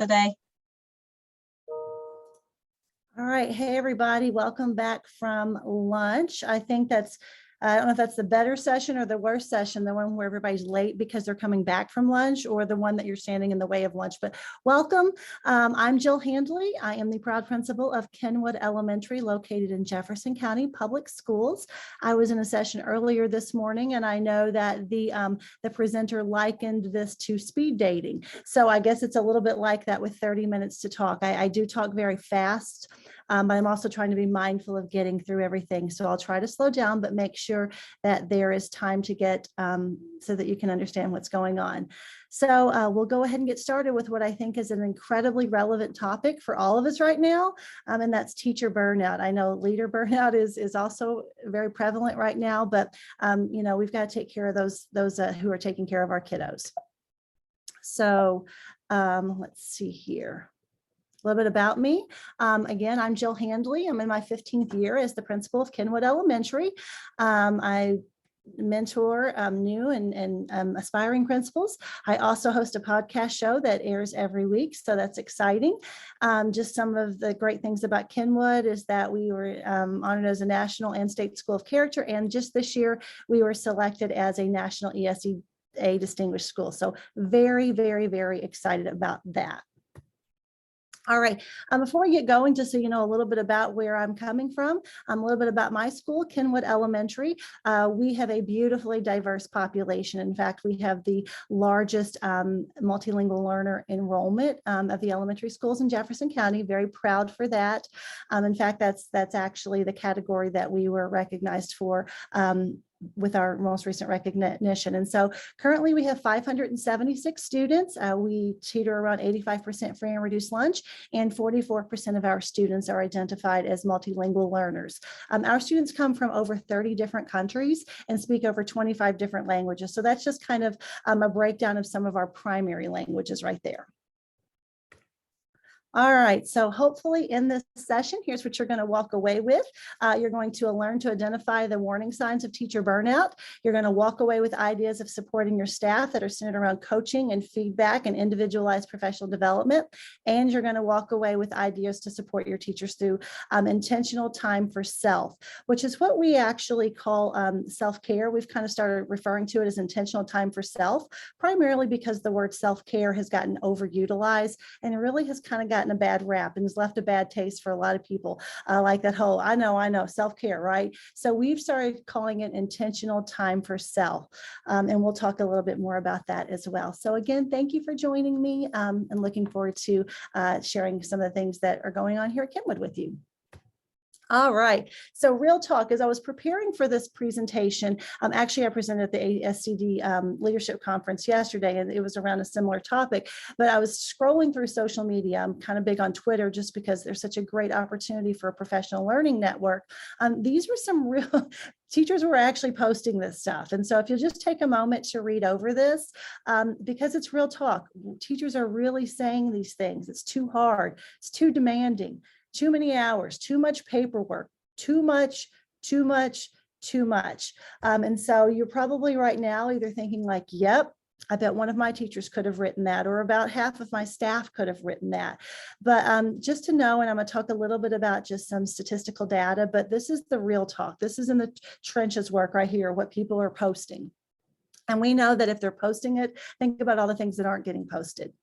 today? All right. Hey, everybody. Welcome back from lunch. I think I don't know if that's the better session or the worst session, the one where everybody's late because they're coming back from lunch, or the one that you're standing in the way of lunch. But welcome. I'm Jill Handley. I am the proud principal of Kenwood Elementary, located in Jefferson County Public Schools. I was in a session earlier this morning, and I know that the presenter likened this to speed dating. So I guess it's a little bit like that with 30 minutes to talk. I do talk very fast. But I'm also trying to be mindful of getting through everything. So I'll try to slow down, but make sure that there is time to get so that you can understand what's going on. So we'll go ahead and get started with what I think is an incredibly relevant topic for all of us right now, and that's teacher burnout. I know leader burnout is also very prevalent right now, but we've got to take care of those who are taking care of our kiddos. So let's see here. A little bit about me. Again, I'm Jill Handley. I'm in my 15th year as the principal of Kenwood Elementary. I mentor new and aspiring principals. I also host a podcast show that airs every week, so that's exciting. Just some of the great things about Kenwood is that we were honored as a national and state school of character, and just this year we were selected as a national ESEA distinguished school. So very, very, very excited about that. All right, before we get going, just so you know a little bit about where I'm coming from, a little bit about my school, Kenwood Elementary. We have a beautifully diverse population. In fact, we have the largest multilingual learner enrollment of the elementary schools in Jefferson County. Very proud for that. In fact, that's actually the category that we were recognized for with our most recent recognition. And so currently we have 576 students. We tutor around 85% free and reduced lunch, and 44% of our students are identified as multilingual learners. Our students come from over 30 different countries and speak over 25 different languages. So that's just kind of a breakdown of some of our primary languages right there. All right, so hopefully in this session, here's what you're going to walk away with. You're going to learn to identify the warning signs of teacher burnout. You're going to walk away with ideas of supporting your staff that are centered around coaching and feedback and individualized professional development. And you're going to walk away with ideas to support your teachers through intentional time for self, which is what we actually call self-care. We've kind of started referring to it as intentional time for self, primarily because the word self-care has gotten overutilized and it really has kind of gotten a bad rap and has left a bad taste for a lot of people, like that whole I know self-care, right? So we've started calling it intentional time for self, and we'll talk a little bit more about that as well. So again, thank you for joining me, and looking forward to sharing some of the things that are going on here at Kenwood with you. All right, so real talk, as I was preparing for this presentation, actually I presented at the ASCD Leadership Conference yesterday, and it was around a similar topic, but I was scrolling through social media. I'm kind of big on Twitter just because there's such a great opportunity for a professional learning network. These were some real teachers were actually posting this stuff. And so if you'll just take a moment to read over this, because it's real talk, teachers are really saying these things. It's too hard, it's too demanding. Too many hours, too much paperwork, too much. And so you're probably right now either thinking like, yep, I bet one of my teachers could have written that, or about half of my staff could have written that. But just to know, and I'm going to talk a little bit about just some statistical data, but this is the real talk. This is in the trenches work right here, what people are posting. And we know that if they're posting it, think about all the things that aren't getting posted.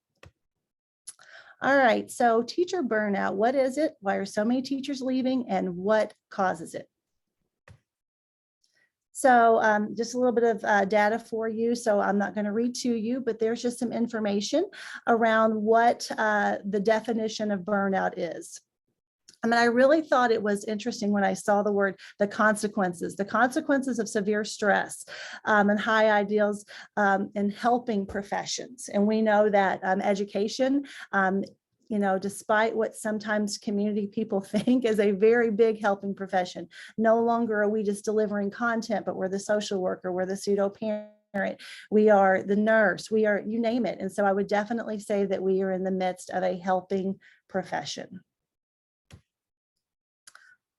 All right, so teacher burnout, what is it? Why are so many teachers leaving, and what causes it? So just a little bit of data for you. So I'm not going to read to you, but there's just some information around what the definition of burnout is. I mean, I really thought it was interesting when I saw the consequences of severe stress and high ideals in helping professions. And we know that education, despite what sometimes community people think is a very big helping profession, no longer are we just delivering content, but we're the social worker, we're the pseudo parent, we are the nurse, we are, you name it. And so I would definitely say that we are in the midst of a helping profession.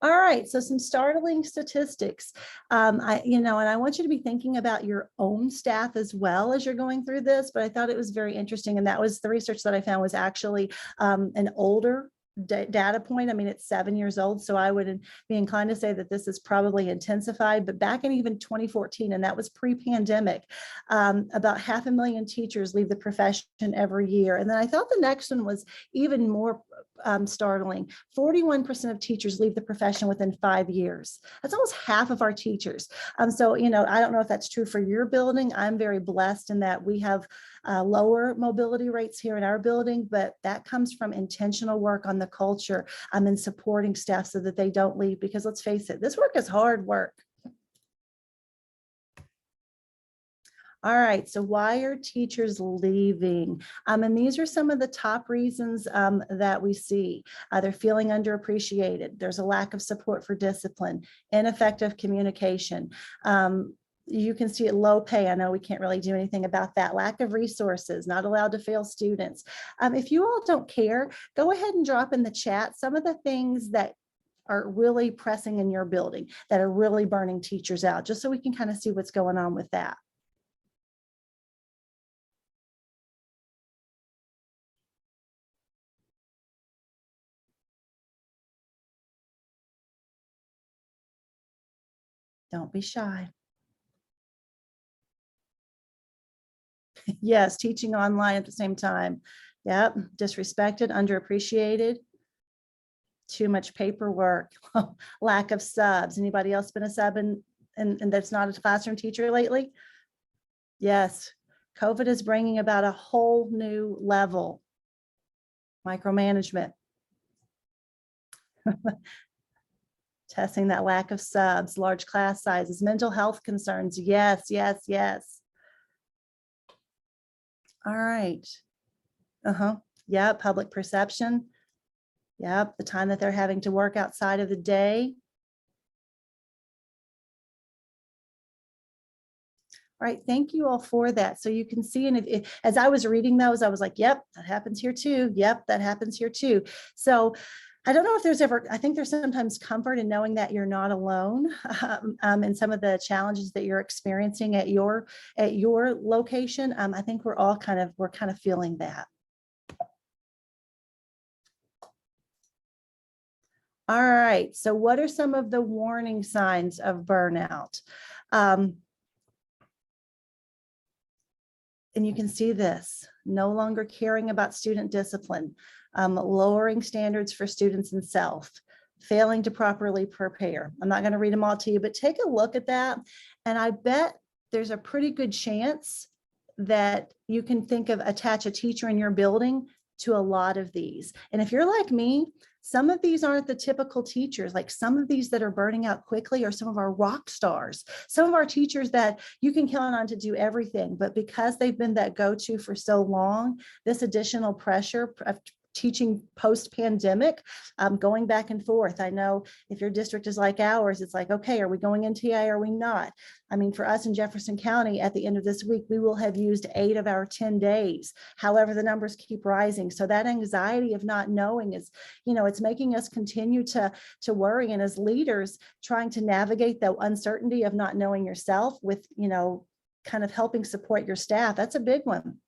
All right, so some startling statistics. And I want you to be thinking about your own staff as well as you're going through this, but I thought it was very interesting. And that was the research that I found was actually an older data point. I mean, it's 7 years old, so I would be inclined to say that this is probably intensified, but back in even 2014, and that was pre-pandemic, about 500,000 teachers leave the profession every year. And then I thought the next one was even more startling. 41% of teachers leave the profession within 5 years. That's almost half of our teachers. So, I don't know if that's true for your building. I'm very blessed in that we have lower mobility rates here in our building, but that comes from intentional work on the culture and supporting staff so that they don't leave, because let's face it, this work is hard work. All right, so why are teachers leaving? And these are some of the top reasons that we see. They're feeling underappreciated. There's a lack of support for discipline, ineffective communication. You can see it, low pay. I know we can't really do anything about that. Lack of resources, not allowed to fail students. If you all don't care, go ahead and drop in the chat some of the things that are really pressing in your building, that are really burning teachers out, just so we can kind of see what's going on with that. Don't be shy. Yes, teaching online at the same time. Yep, disrespected, underappreciated, too much paperwork, lack of subs. Anybody else been a sub and that's not a classroom teacher lately? Yes, COVID is bringing about a whole new level. Micromanagement. Testing that lack of subs, large class sizes, mental health concerns. Yes, yes, yes. All right. Yeah, public perception. Yep, the time that they're having to work outside of the day. All right, thank you all for that. So you can see, and as I was reading those, I was like, yep, that happens here too. Yep, that happens here too. So I don't know if there's ever, I think there's sometimes comfort in knowing that you're not alone in some of the challenges that you're experiencing at your location. I think we're kind of feeling that. All right, so what are some of the warning signs of burnout? And you can see this, no longer caring about student discipline, lowering standards for students and self, failing to properly prepare. I'm not going to read them all to you, but take a look at that. And I bet there's a pretty good chance that you can attach a teacher in your building to a lot of these. And if you're like me, some of these aren't the typical teachers. Like some of these that are burning out quickly are some of our rock stars, some of our teachers that you can count on to do everything, but because they've been that go-to for so long, this additional pressure of teaching post-pandemic, going back and forth. I know if your district is like ours, it's like, okay, are we going in TA? Are we not? I mean, for us in Jefferson County, at the end of this week, we will have used 8 of our 10 days. However, the numbers keep rising. So that anxiety of not knowing is, it's making us continue to worry. And as leaders, trying to navigate the uncertainty of not knowing yourself with, kind of helping support your staff, that's a big one.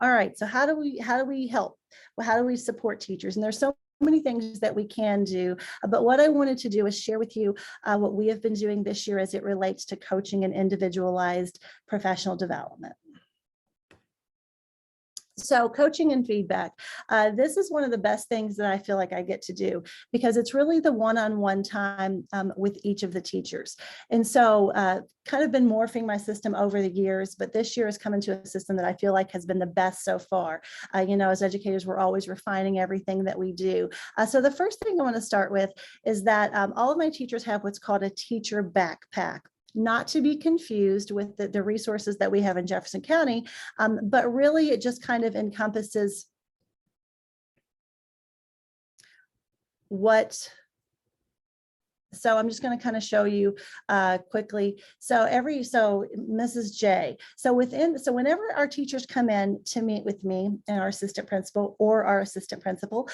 All right, so how do we help? Well, how do we support teachers? And there's so many things that we can do, but what I wanted to do is share with you what we have been doing this year as it relates to coaching and individualized professional development. So coaching and feedback, this is one of the best things that I feel like I get to do, because it's really the one-on-one time with each of the teachers. And so kind of been morphing my system over the years, but this year has come into a system that I feel like has been the best so far. As educators, we're always refining everything that we do. So the first thing I want to start with is that all of my teachers have what's called a teacher backpack. Not to be confused with the resources that we have in Jefferson County, but really it just kind of encompasses what So I'm just going to kind of show you quickly. So Mrs. J. So whenever our teachers come in to meet with me and our assistant principal or our assistant principal,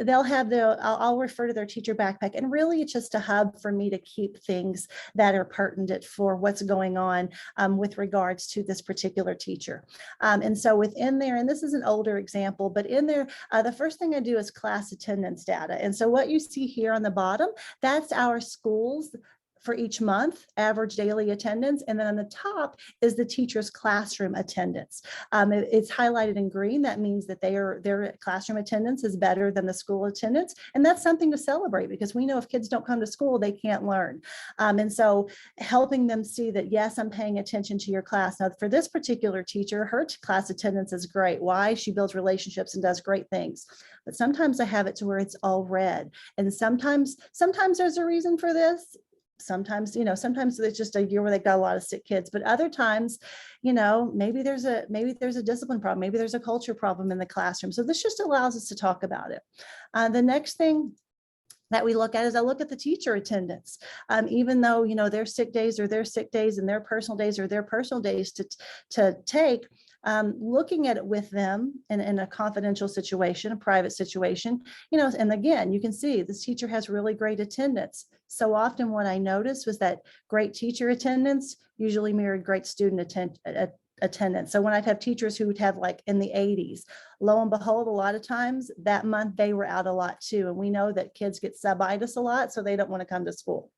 they'll have I'll refer to their teacher backpack, and really it's just a hub for me to keep things that are pertinent for what's going on with regards to this particular teacher. And so within there, and this is an older example, but in there, the first thing I do is class attendance data. And so what you see here on the bottom, that's our schools for each month, average daily attendance. And then on the top is the teacher's classroom attendance. It's highlighted in green. That means that their classroom attendance is better than the school attendance. And that's something to celebrate, because we know if kids don't come to school, they can't learn. And so helping them see that, yes, I'm paying attention to your class. Now, for this particular teacher, her class attendance is great. Why? She builds relationships and does great things. But sometimes I have it to where it's all red. And sometimes there's a reason for this. Sometimes it's just a year where they've got a lot of sick kids, but other times, maybe there's a discipline problem, maybe there's a culture problem in the classroom. So this just allows us to talk about it. The next thing that we look at is I look at the teacher attendance. Even though, their sick days and their personal days to take, looking at it with them in a confidential situation, a private situation, and again, you can see this teacher has really great attendance. So often what I noticed was that great teacher attendance usually mirrored great student attendance. So when I'd have teachers who would have like in the 80s, lo and behold, a lot of times that month they were out a lot too. And we know that kids get subitis a lot, so they don't want to come to school.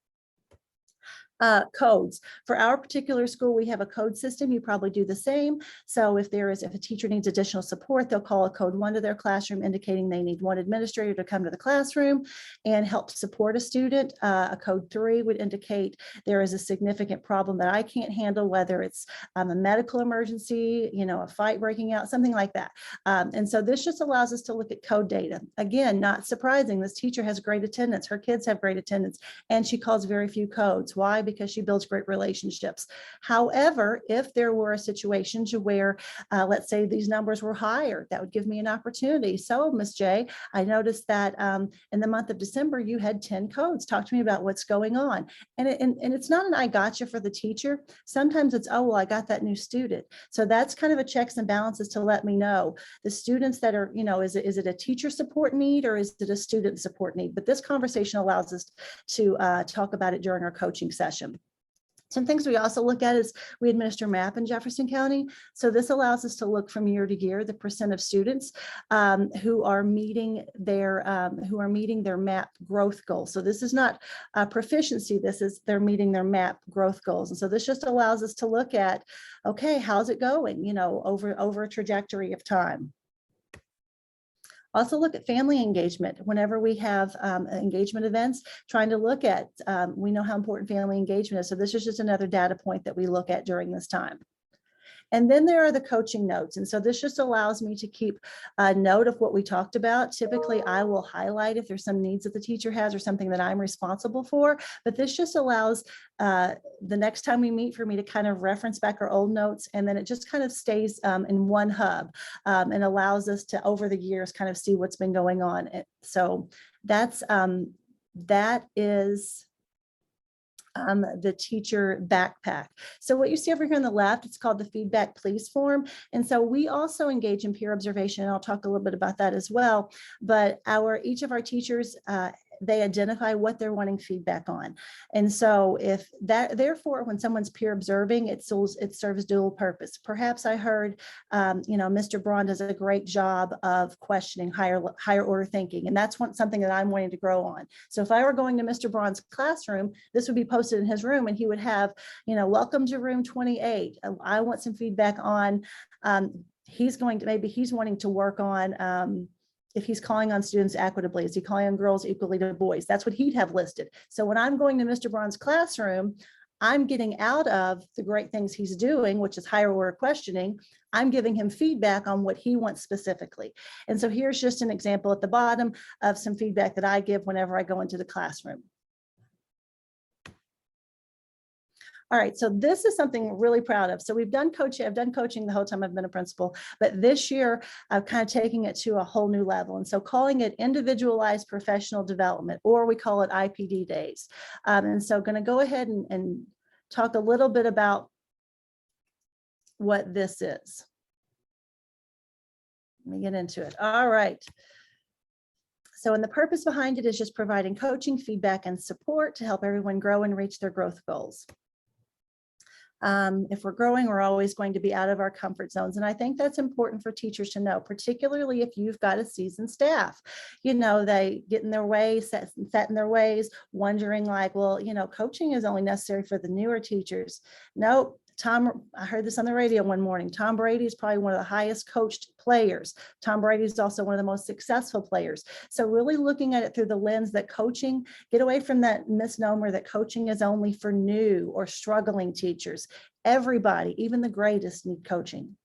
Codes. For our particular school, we have a code system. You probably do the same. So if a teacher needs additional support, they'll call a code 1 to their classroom, indicating they need one administrator to come to the classroom and help support a student. A code 3 would indicate there is a significant problem that I can't handle, whether it's a medical emergency, a fight breaking out, something like that. And so this just allows us to look at code data. Again, not surprising. This teacher has great attendance. Her kids have great attendance, and she calls very few codes. Why? Because she builds great relationships. However, if there were a situation where, let's say these numbers were higher, that would give me an opportunity. So, Ms. J, I noticed that in the month of December, you had 10 codes. Talk to me about what's going on. And it's not an I gotcha for the teacher. Sometimes it's, oh, well, I got that new student. So that's kind of a checks and balances to let me know the students that are, is it a teacher support need or is it a student support need? But this conversation allows us to talk about it during our coaching session. Some things we also look at is we administer MAP in Jefferson County. So this allows us to look from year to year, the percent of students who are meeting their MAP growth goals. So this is not proficiency, this is they're meeting their MAP growth goals. And so this just allows us to look at, okay, how's it going, over a trajectory of time. Also look at family engagement. Whenever we have engagement events, trying to look at, we know how important family engagement is. So this is just another data point that we look at during this time. And then there are the coaching notes. And so this just allows me to keep a note of what we talked about. Typically, I will highlight if there's some needs that the teacher has or something that I'm responsible for. But this just allows the next time we meet for me to kind of reference back our old notes. And then it just kind of stays in one hub and allows us to, over the years, kind of see what's been going on. So that is the teacher backpack. So what you see over here on the left, it's called the feedback please form. And so we also engage in peer observation. And I'll talk a little bit about that as well. But each of our teachers, they identify what they're wanting feedback on. And so therefore, when someone's peer observing, it serves dual purpose. Perhaps I heard, Mr. Braun does a great job of questioning higher order thinking. And that's something that I'm wanting to grow on. So if I were going to Mr. Braun's classroom, this would be posted in his room and he would have, welcome to room 28. I want some feedback on, he's wanting to work on, if he's calling on students equitably, is he calling on girls equally to boys? That's what he'd have listed. So when I'm going to Mr. Braun's classroom, I'm getting out of the great things he's doing, which is higher order questioning. I'm giving him feedback on what he wants specifically. And so here's just an example at the bottom of some feedback that I give whenever I go into the classroom. All right, so this is something we're really proud of. So we've done coaching. I've done coaching the whole time I've been a principal, but this year I'm kind of taking it to a whole new level. And so calling it Individualized Professional Development, or we call it IPD days. And so going to go ahead and talk a little bit about what this is. Let me get into it. All right. So, and the purpose behind it is just providing coaching, feedback, and support to help everyone grow and reach their growth goals. If we're growing, we're always going to be out of our comfort zones. And I think that's important for teachers to know, particularly if you've got a seasoned staff. You know, they get in their ways, set in their ways, wondering like, well, you know, coaching is only necessary for the newer teachers. Nope. I heard this on the radio one morning. Tom Brady is probably one of the highest coached players. Tom Brady is also one of the most successful players. So really looking at it through the lens that coaching, get away from that misnomer that coaching is only for new or struggling teachers. Everybody, even the greatest, need coaching.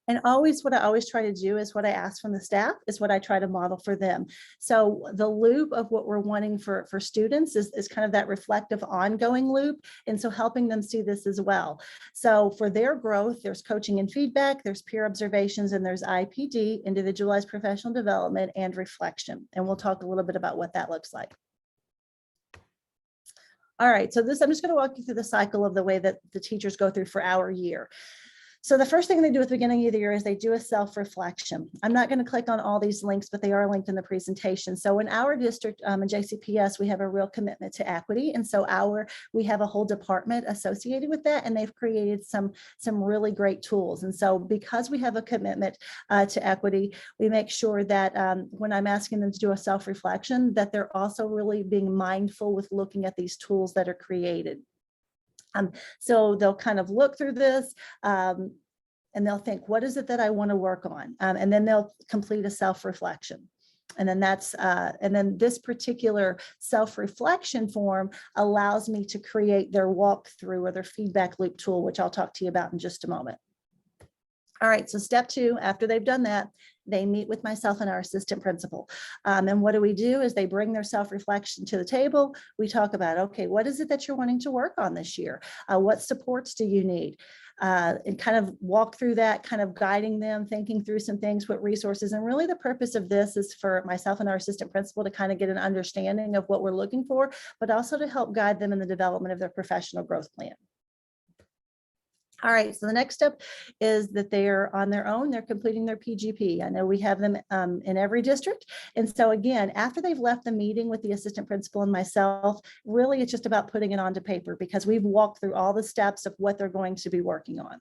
And always what I always try to do is what I ask from the staff is what I try to model for them. So the loop of what we're wanting for students is kind of that reflective ongoing loop. And so helping them see this as well. So for their growth, there's coaching and feedback, there's peer observations, and there's IPD, individualized professional development, and reflection. And we'll talk a little bit about what that looks like. All right, so this, I'm just going to walk you through the cycle of the way that the teachers go through for our year. So the first thing they do at the beginning of the year is they do a self-reflection. I'm not going to click on all these links, but they are linked in the presentation. So in our district, in JCPS, we have a real commitment to equity. And so we have a whole department associated with that, and they've created some really great tools. And so because we have a commitment to equity, we make sure that when I'm asking them to do a self-reflection, that they're also really being mindful with looking at these tools that are created. So they'll kind of look through this and they'll think, what is it that I want to work on? And then they'll complete a self-reflection. And then and then this particular self-reflection form allows me to create their walkthrough or their feedback loop tool, which I'll talk to you about in just a moment. All right, so step 2, after they've done that, they meet with myself and our assistant principal. And what do we do is they bring their self-reflection to the table. We talk about, okay, what is it that you're wanting to work on this year? What supports do you need? And kind of walk through that, kind of guiding them, thinking through some things, what resources. And really the purpose of this is for myself and our assistant principal to kind of get an understanding of what we're looking for, but also to help guide them in the development of their professional growth plan. All right, so the next step is that they're on their own, they're completing their PGP. I know we have them in every district. And so again, after they've left the meeting with the assistant principal and myself, really it's just about putting it onto paper because we've walked through all the steps of what they're going to be working on.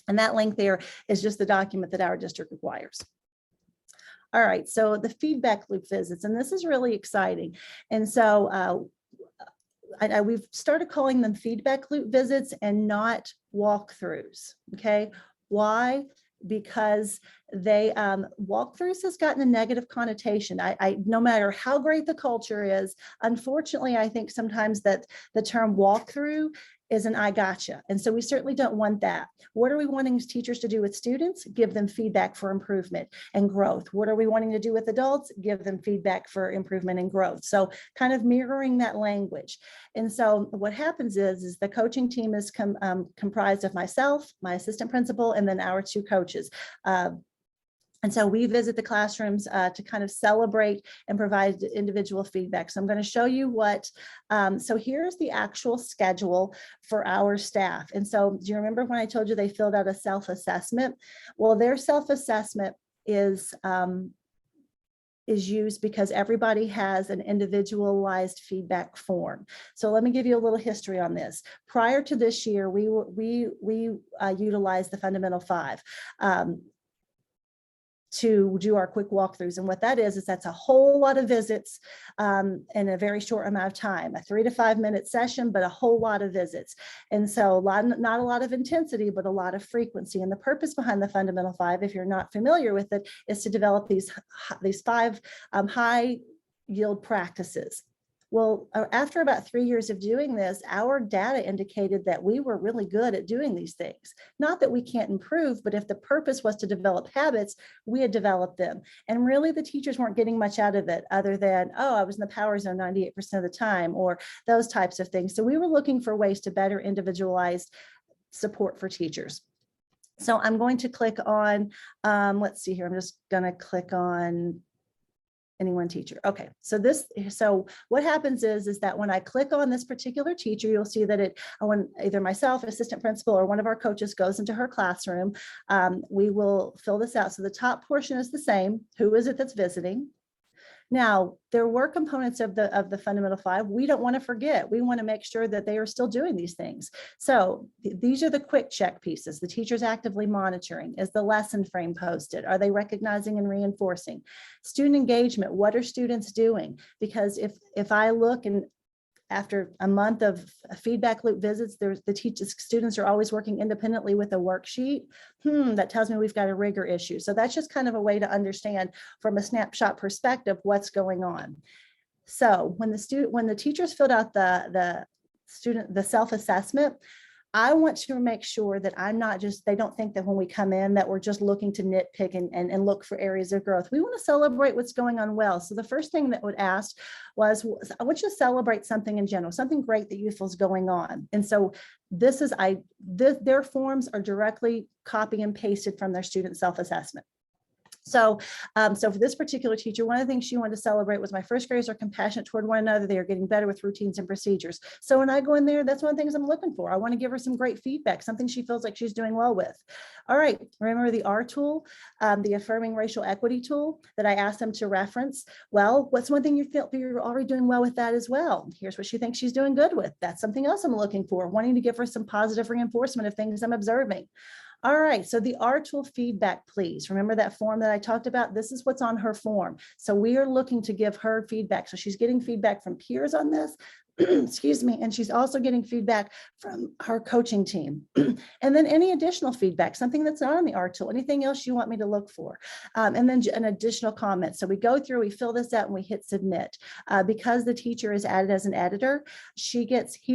And that link there is just the document that our district requires. All right, so the feedback loop visits, and this is really exciting. And so we've started calling them feedback loop visits and not walkthroughs. Okay, why? Because they walkthroughs has gotten a negative connotation. No matter how great the culture is, unfortunately, I think sometimes that the term walkthrough is an I gotcha. And so we certainly don't want that. What are we wanting teachers to do with students? Give them feedback for improvement and growth. What are we wanting to do with adults? Give them feedback for improvement and growth. So kind of mirroring that language. And so what happens is the coaching team is comprised of myself, my assistant principal, and then our 2 coaches. And so we visit the classrooms to kind of celebrate and provide individual feedback. So I'm going to show you what, so here's the actual schedule for our staff. And so do you remember when I told you they filled out a self-assessment? Well, their self-assessment is used because everybody has an individualized feedback form. So let me give you a little history on this. Prior to this year, we utilized the Fundamental 5. To do our quick walkthroughs. And what that is that's a whole lot of visits in a very short amount of time, a 3 to 5 minute session, but a whole lot of visits. And so not a lot of intensity, but a lot of frequency. And the purpose behind the Fundamental 5, if you're not familiar with it, is to develop these 5 high yield practices. Well, after about 3 years of doing this, our data indicated that we were really good at doing these things. Not that we can't improve, but if the purpose was to develop habits, we had developed them. And really the teachers weren't getting much out of it other than, oh, I was in the power zone 98% of the time, or those types of things. So we were looking for ways to better individualize support for teachers. So I'm going to click on, let's see here, I'm just going to click on any one teacher. Okay, so what happens is that when I click on this particular teacher, you'll see that when either myself, assistant principal, or one of our coaches goes into her classroom, we will fill this out. So the top portion is the same. Who is it that's visiting? Now, there were components of the fundamental 5 we don't want to forget. We want to make sure that they are still doing these things. So these are the quick check pieces. The teacher's actively monitoring. Is the lesson frame posted? Are they recognizing and reinforcing? Student engagement. What are students doing? Because if I look and after a month of feedback loop visits, students are always working independently with a worksheet. That tells me we've got a rigor issue. So that's just kind of a way to understand from a snapshot perspective what's going on. So when the teachers filled out the self-assessment, I want to make sure that they don't think that when we come in that we're just looking to nitpick and look for areas of growth. We want to celebrate what's going on well. So the first thing that would ask was, I want you to celebrate something in general, something great that you feel is going on. And so their forms are directly copy and pasted from their student self-assessment. So for this particular teacher, one of the things she wanted to celebrate was my first graders are compassionate toward one another. They are getting better with routines and procedures. So when I go in there, that's one of the things I'm looking for. I want to give her some great feedback, something she feels like she's doing well with. All right, remember the R tool, the affirming racial equity tool that I asked them to reference. Well, what's one thing you feel you're already doing well with that as well? Here's what she thinks she's doing good with. That's something else I'm looking for, wanting to give her some positive reinforcement of things I'm observing. All right, so the R tool feedback, please. Remember that form that I talked about? This is what's on her form. So we are looking to give her feedback. So she's getting feedback from peers on this, excuse me, and she's also getting feedback from her coaching team. And then any additional feedback, something that's not on the R tool, anything else you want me to look for. And then an additional comment. So we go through, we fill this out and we hit submit. Because the teacher is added as an editor, he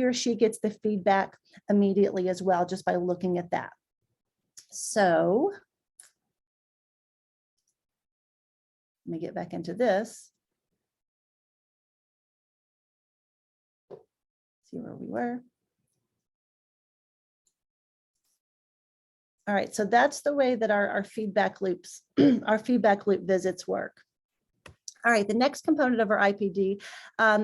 or she gets the feedback immediately as well, just by looking at that. So let me get back into this. See where we were. All right, so that's the way that our feedback loops, our feedback loop visits work. All right, the next component of our IPD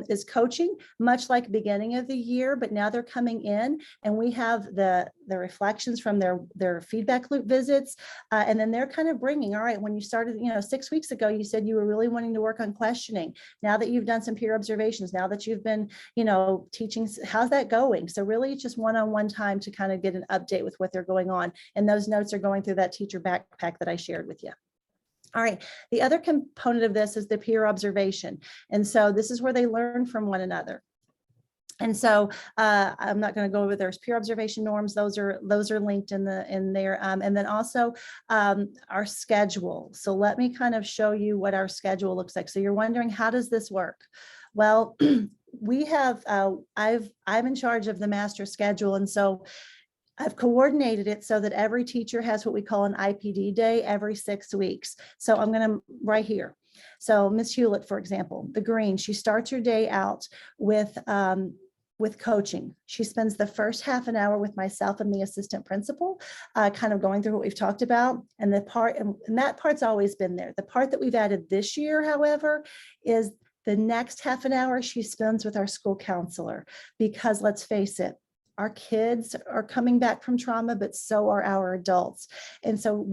is coaching, much like beginning of the year, but now they're coming in and we have the reflections from their feedback loop visits. And then they're kind of bringing, all right, when you started, 6 weeks ago, you said you were really wanting to work on questioning. Now that you've done some peer observations, now that you've been, teaching, how's that going? So really it's just one-on-one time to kind of get an update with what they're going on. And those notes are going through that teacher backpack that I shared with you. All right, the other component of this is the peer observation. And so this is where they learn from one another. And so I'm not going to go over there's peer observation norms. Those are linked in there. And then also our schedule. So let me kind of show you what our schedule looks like. So you're wondering, how does this work? Well, we have, I'm in charge of the master schedule. And so I've coordinated it so that every teacher has what we call an IPD day every 6 weeks. So I'm going to right here. So Miss Hewlett, for example, the green, she starts her day out with coaching. She spends the first half an hour with myself and the assistant principal, kind of going through what we've talked about. And that part's always been there. The part that we've added this year, however, is the next half an hour she spends with our school counselor, because let's face it, our kids are coming back from trauma, but so are our adults. And so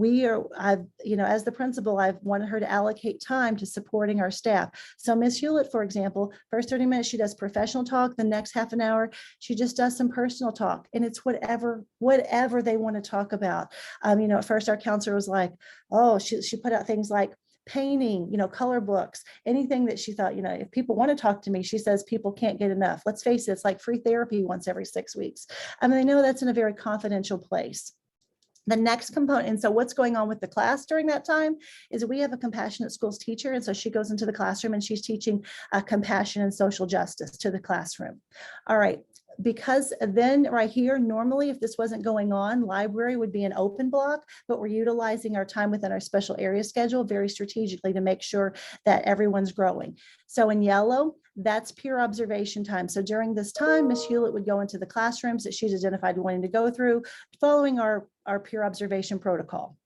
as the principal, I've wanted her to allocate time to supporting our staff. So Miss Hewlett, for example, first 30 minutes, she does professional talk. The next half an hour, she just does some personal talk. And it's whatever they want to talk about. At first our counselor was like, oh, she put out things like painting, color books, anything that she thought, if people want to talk to me, she says people can't get enough. Let's face it, it's like free therapy once every 6 weeks. I know that's in a very confidential place. The next component, and so what's going on with the class during that time is we have a compassionate schools teacher, and so she goes into the classroom and she's teaching compassion and social justice to the classroom. All right, because then right here, normally if this wasn't going on, library would be an open block, but we're utilizing our time within our special area schedule very strategically to make sure that everyone's growing. So in yellow, that's peer observation time. So during this time, Ms. Hewlett would go into the classrooms that she's identified wanting to go through, following our peer observation protocol.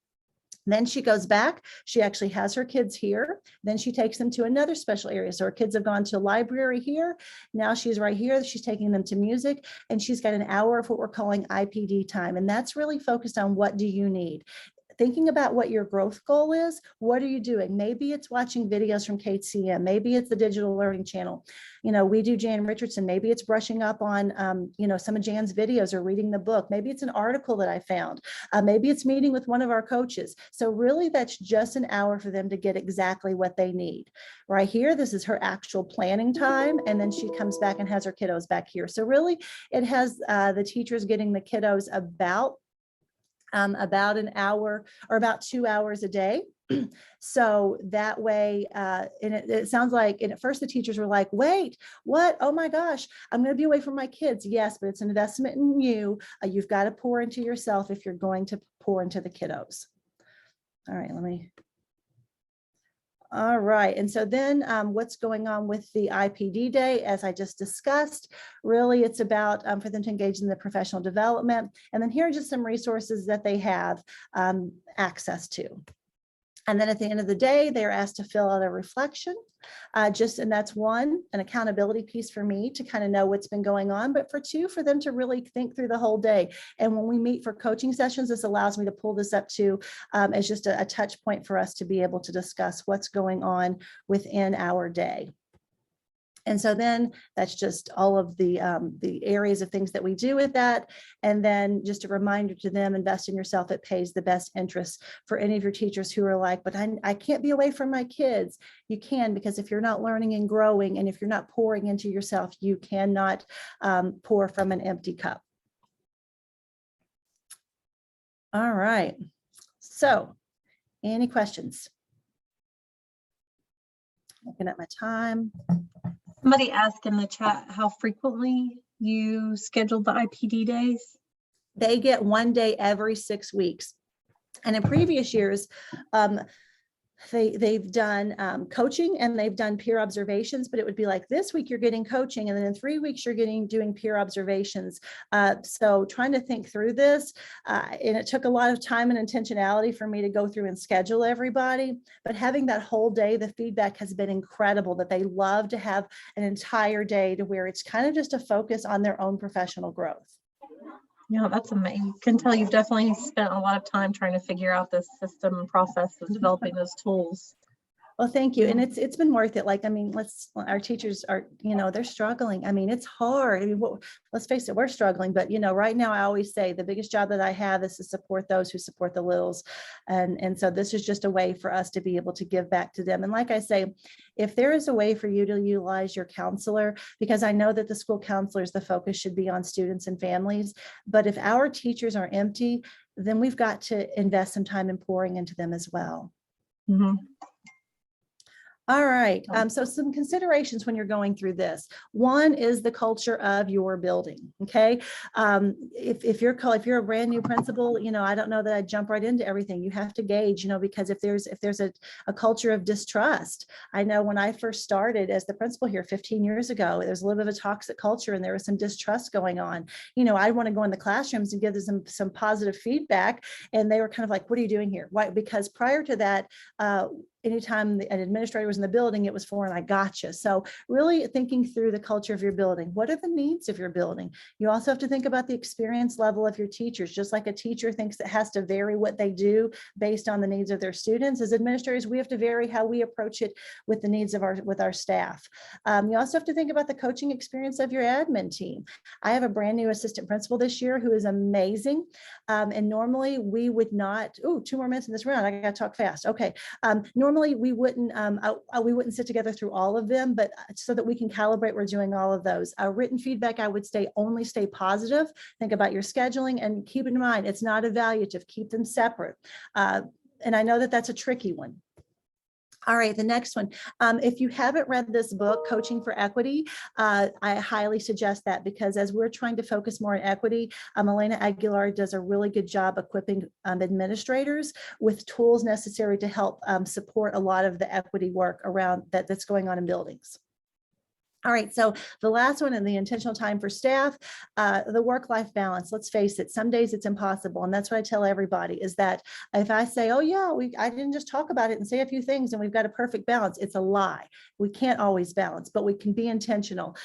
Then she goes back, she actually has her kids here, then she takes them to another special area. So her kids have gone to library here, now she's right here, she's taking them to music, and she's got an hour of what we're calling IPD time. And that's really focused on what do you need. Thinking about what your growth goal is, what are you doing? Maybe it's watching videos from KCM, maybe it's the digital learning channel. You know, we do Jan Richardson, maybe it's brushing up on, you know, some of Jan's videos or reading the book. Maybe it's an article that I found. Maybe it's meeting with one of our coaches. So really that's just an hour for them to get exactly what they need. Right here, this is her actual planning time. And then she comes back and has her kiddos back here. So really it has the teachers getting the kiddos about an hour or about 2 hours a day. So that way, and it sounds like, and at first the teachers were like, wait, what? Oh my gosh, I'm going to be away from my kids. Yes, but it's an investment in you. You've got to pour into yourself if you're going to pour into the kiddos. All right, all right, and so then what's going on with the IPD day, as I just discussed, really it's about for them to engage in the professional development. And then here are just some resources that they have access to. And then at the end of the day, they're asked to fill out a reflection. And that's one, an accountability piece for me to kind of know what's been going on, but for two, for them to really think through the whole day. And when we meet for coaching sessions, this allows me to pull this up to as just a touch point for us to be able to discuss what's going on within our day. And so then that's just all of the areas of things that we do with that. And then just a reminder to them, invest in yourself. It pays the best interest for any of your teachers who are like, but I can't be away from my kids. You can, because if you're not learning and growing, and if you're not pouring into yourself, you cannot pour from an empty cup. All right. So any questions? Looking at my time. Somebody asked in the chat how frequently you scheduled the IPD days. They get one day every 6 weeks. And in previous years, they've done coaching and they've done peer observations, but it would be like this week you're getting coaching, and then in 3 weeks you're doing peer observations. So trying to think through this, and it took a lot of time and intentionality for me to go through and schedule everybody, but having that whole day, the feedback has been incredible, that they love to have an entire day to where it's kind of just a focus on their own professional growth. Yeah, that's amazing. You can tell you've definitely spent a lot of time trying to figure out this system and process and developing those tools. Well, thank you. And it's been worth it. Like, I mean, our teachers are, you know, they're struggling. I mean, it's hard. I mean, let's face it, we're struggling. But, you know, right now, I always say the biggest job that I have is to support those who support the littles. And so this is just a way for us to be able to give back to them. And like I say, if there is a way for you to utilize your counselor, because I know that the school counselors, the focus should be on students and families. But if our teachers are empty, then we've got to invest some time in pouring into them as well. Mm-hmm. All right. So some considerations when you're going through this. One is the culture of your building. Okay. If you're a brand new principal, you know, I don't know that I'd jump right into everything. You have to gauge, you know, because if there's a culture of distrust, I know when I first started as the principal here 15 years ago, there was a little bit of a toxic culture and there was some distrust going on. You know, I want to go in the classrooms and give them some positive feedback. And they were kind of like, what are you doing here? Why? Because prior to that, anytime an administrator was in the building, it was for an I gotcha. So really thinking through the culture of your building. What are the needs of your building? You also have to think about the experience level of your teachers. Just like a teacher thinks it has to vary what they do based on the needs of their students, as administrators, we have to vary how we approach it with the needs of our staff. You also have to think about the coaching experience of your admin team. I have a brand new assistant principal this year who is amazing. And normally we would not, 2 more minutes in this round. I got to talk fast. Okay. Normally normally we wouldn't sit together through all of them, but so that we can calibrate, we're doing all of those. Written feedback, I would only stay positive. Think about your scheduling and keep in mind, it's not evaluative, keep them separate. And I know that that's a tricky one. All right, the next one. If you haven't read this book, Coaching for Equity, I highly suggest that, because as we're trying to focus more on equity, Elena Aguilar does a really good job equipping administrators with tools necessary to help support a lot of the equity work around that's going on in buildings. All right, so the last one, in the intentional time for staff, the work-life balance. Let's face it, some days it's impossible. And that's what I tell everybody, is that if I say, oh yeah, I didn't just talk about it and say a few things and we've got a perfect balance, it's a lie. We can't always balance, but we can be intentional.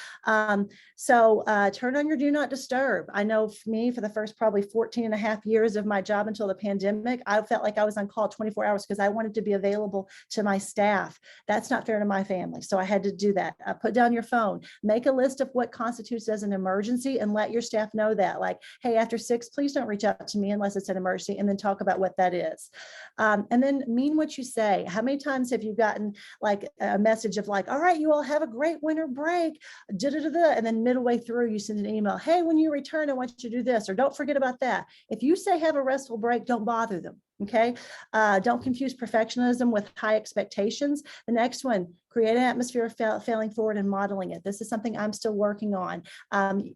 So turn on your do not disturb. I know for me, for the first probably 14 and a half years of my job until the pandemic, I felt like I was on call 24 hours because I wanted to be available to my staff. That's not fair to my family. So I had to do that. Put down your phone, make a list of what constitutes as an emergency and let your staff know that, like, hey, after 6, please don't reach out to me unless it's an emergency, and then talk about what that is. And then mean what you say. How many times have you gotten like a message of like, all right, you all have a great winter break, and then midway through you send an email, hey, when you return, I want you to do this, or don't forget about that. If you say have a restful break, don't bother them. Okay. Don't confuse perfectionism with high expectations. The next one, create an atmosphere of failing forward and modeling it. This is something I'm still working on.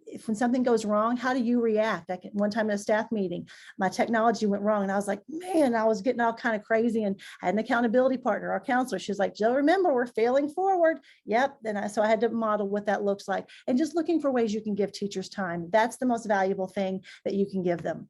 If when something goes wrong, how do you react? One time in a staff meeting, my technology went wrong and I was like, man, I was getting all kind of crazy, and I had an accountability partner, our counselor. She's like, Jill, remember, we're failing forward. Yep. So I had to model what that looks like, and just looking for ways you can give teachers time. That's the most valuable thing that you can give them.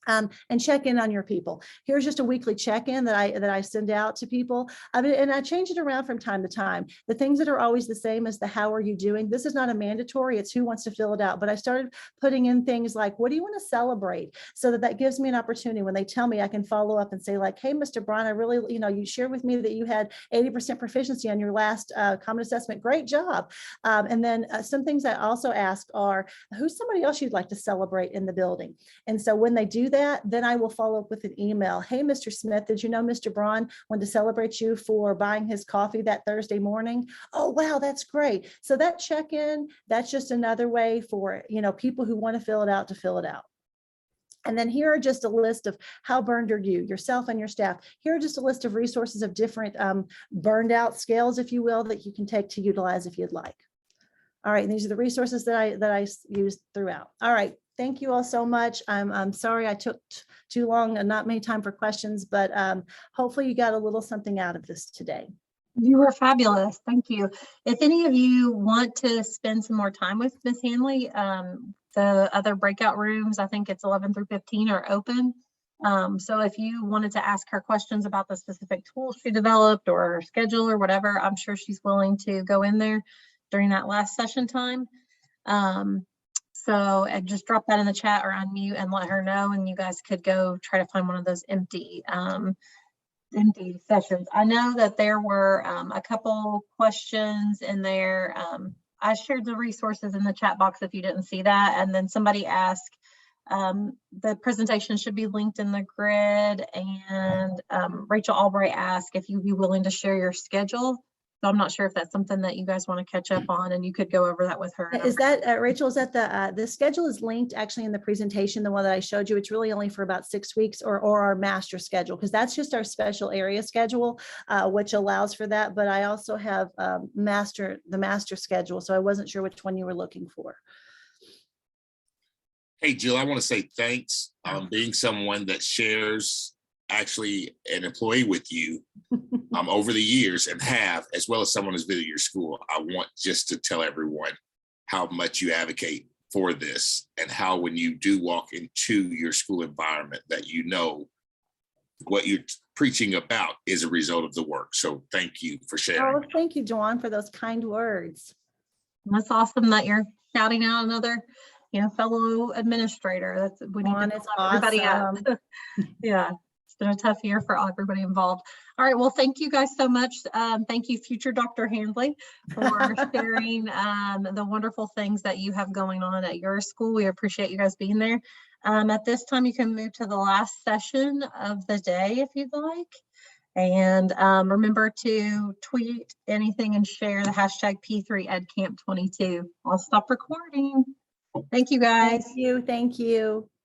And check in on your people. Here's just a weekly check-in that I send out to people. And I change it around from time to time. The things that are always the same as the how are you doing. This is not a mandatory, it's who wants to fill it out. But I started putting in things like, what do you want to celebrate? So that gives me an opportunity when they tell me, I can follow up and say like, hey, Mr. Braun, I really, you shared with me that you had 80% proficiency on your last common assessment. Great job. And then some things I also ask are, who's somebody else you'd like to celebrate in the building? And so when they do that, then I will follow up with an email. Hey, Mr. Smith, did you know Mr. Braun wanted to celebrate you for buying his coffee that Thursday morning? Oh, wow, that's great. So that check-in, that's just another way for, people who want to fill it out to fill it out. And then here are just a list of how burned are you, yourself and your staff. Here are just a list of resources of different burned out scales, if you will, that you can take to utilize if you'd like. All right, and these are the resources that I used throughout. All right. Thank you all so much. I'm sorry I took too long and not many time for questions, but hopefully you got a little something out of this today. You were fabulous. Thank you. If any of you want to spend some more time with Ms. Hanley, the other breakout rooms, I think it's 11 through 15, are open. So if you wanted to ask her questions about the specific tools she developed or her schedule or whatever, I'm sure she's willing to go in there during that last session time. So just drop that in the chat or unmute and let her know, and you guys could go try to find one of those empty sessions. I know that there were a couple questions in there. I shared the resources in the chat box if you didn't see that. And then somebody asked, the presentation should be linked in the grid. And Rachel Albright asked if you'd be willing to share your schedule. So I'm not sure if that's something that you guys want to catch up on, and you could go over that with her. Is that, Rachel, is that the schedule is linked actually in the presentation, the one that I showed you? It's really only for about 6 weeks, or our master schedule, because that's just our special area schedule, which allows for that. But I also have the master schedule. So I wasn't sure which one you were looking for. Hey, Jill, I want to say thanks. Being someone that shares actually an employee with you over the years and have, as well as someone who's visited your school, I want just to tell everyone how much you advocate for this, and how when you do walk into your school environment that what you're preaching about is a result of the work. So thank you for sharing. Oh, thank you, Joanne, for those kind words. That's awesome that you're shouting out another fellow administrator. That's we need to everybody out. Yeah. It's been a tough year for everybody involved. All right, well, thank you guys so much. Thank you, future Dr. Handley, for sharing the wonderful things that you have going on at your school. We appreciate you guys being there. At this time, you can move to the last session of the day if you'd like. And remember to tweet anything and share the hashtag P3 EdCamp 22. I'll stop recording. Thank you, guys. Thank you. Thank you.